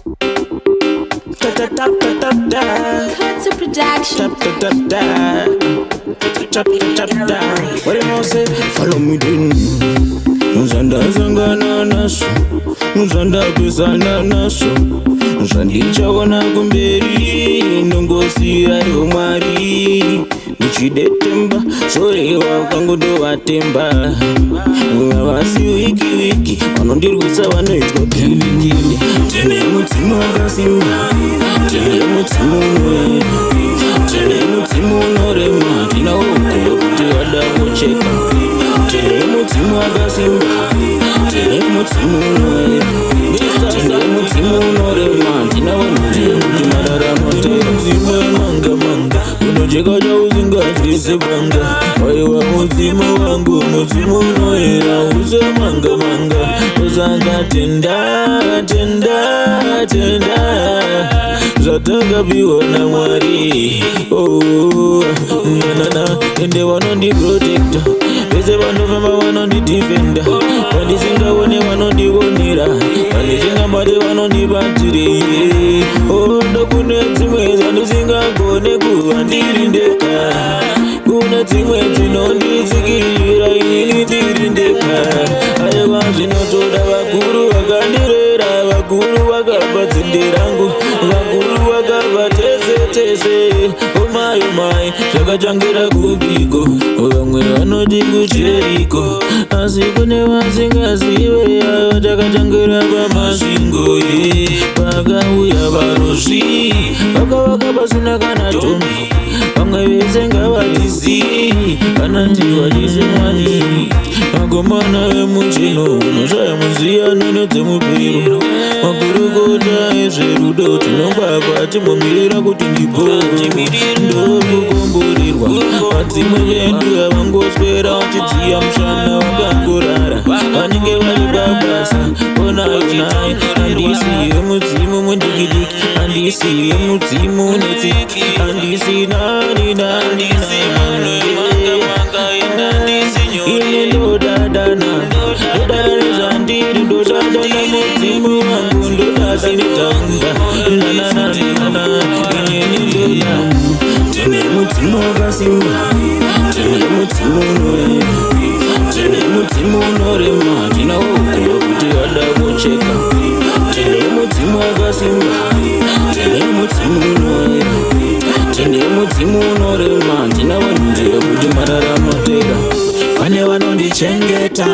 Cuts a production. What do you say? Follow me then. Muzanda zangana naso, muzanda pesana naso, muzandichaona kumberi, nongosi ayo mwari. Nichidetemba, sore wakangodo watemba. Wavasi wiki, wanondirwisa wanoitwa kilikili. Tene mutima wakasimba, tene mutima unoe, tene mutima unorema, tina uko kuti wadakucheka. Tene mutima wakasimba, tene mutima unoe, tene mutima unorema, tina uko kuti mararamote. Mutima manga, unojeka chauzinga chisebanga. Waiwa mutima wangu, mutima unoera, uze manga. Uzanga tenda Zatakapiwa na mwari. Oh, nanana. Ende wanondi protector, pese vanofamba vanondi defender. Vandisingaone vanondionera, vandisingabate vanondibatire. Oh, ndokune dzimwe dzandisingagone kuva ndiri ndeka. Kune dzimwe dzinonditsikirira ini ndiri ndeka. Aiwa zvinotoda vakuru vakandirera, vakuru vakabva dzinde rangu, vakuru vakabva tese. Omai, zvakachangira kubiko, vamwe vanoti kujeriko, asi kune vasingazive avo takachangira pamasvingo. Pakauya varozvi, vakavaka pasina kana tombi, vamwe vese ngavatizivi, kana ndiwatisemani. Magomana emuchino, unoshaya muziyano nedzemupiro, makurukota ezverudo, tinongwapa timomirira kuti ndipo ndokukomborerwa. Vadzimwe vedu havangoswera vachidziya mushana vakangorara, vanenge vari pabasa. Onai, handisiye mudzimu mundikidiki, handisiye mudzimu netsiki, handisi nani. Ini ndodadana nezvandiri, ndodadana mudzimu wangu, ndodasinitanga. Inini ndodana. Tine mudzimu wakasimba, tine mudzimu unoera, tine mudzimu unorema, tina uko kuti wadakucheka. Tine mudzimu wakasimba, tine mudzimu unoera, tine mudzimu unorema, tina vanhu kuti mararamotera. Pane vanondichengeta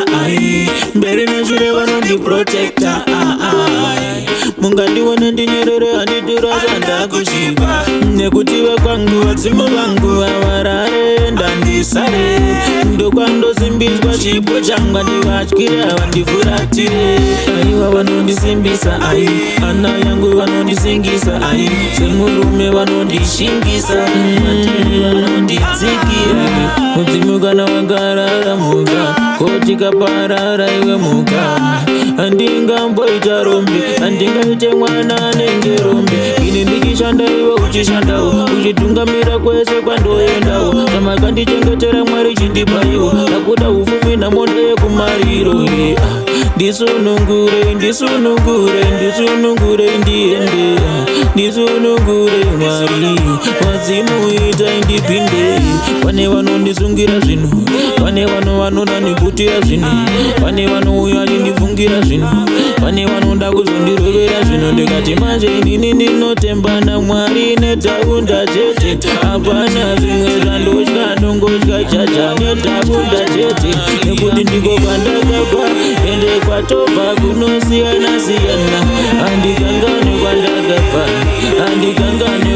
mberi neshure vanondiprotecta. Mungandione ndinyerere handitirasa ndakushiba, nekuti vekwangu vadzimu vangu havarare ndandisare. Ndokwandosimbiswa chipo changu, handivatyira vandifuratire. Aiwa vanondisimbisa ana yangu vanondisingisa semurume vanondishingisa, matiri vanonditsikira. Mudzimu kana wakarara muka, koti kaparara iwe muka. Handingamboita rombe, handingaite mwana anenge rombe. Ini ndikishanda iwe uchishandawo, uchitungamira kwese kwandoendawo. Zvamakandichengetera Mwari chindipaiwo, nakuda ufumi namonda yekumariro. Ndisunungure ndiende, ndisunungure Mwari, wadzimuita indipinde. Pane vanondisungira zvinhu, pane vanondaniputira zvinhu, pane vanouya achindifungira zvinhu, pane vanoda kuzondirovera zvinhu. Ndikati manje inini ndinotembana Mwari netaunda chete, hapana zvimwe zvandotya, ndongotya chacha netaunda chete. Nekuti ndiko kwandakabva, ende kwatobva kunosiyana. Handikangane kwandakabva, handikangane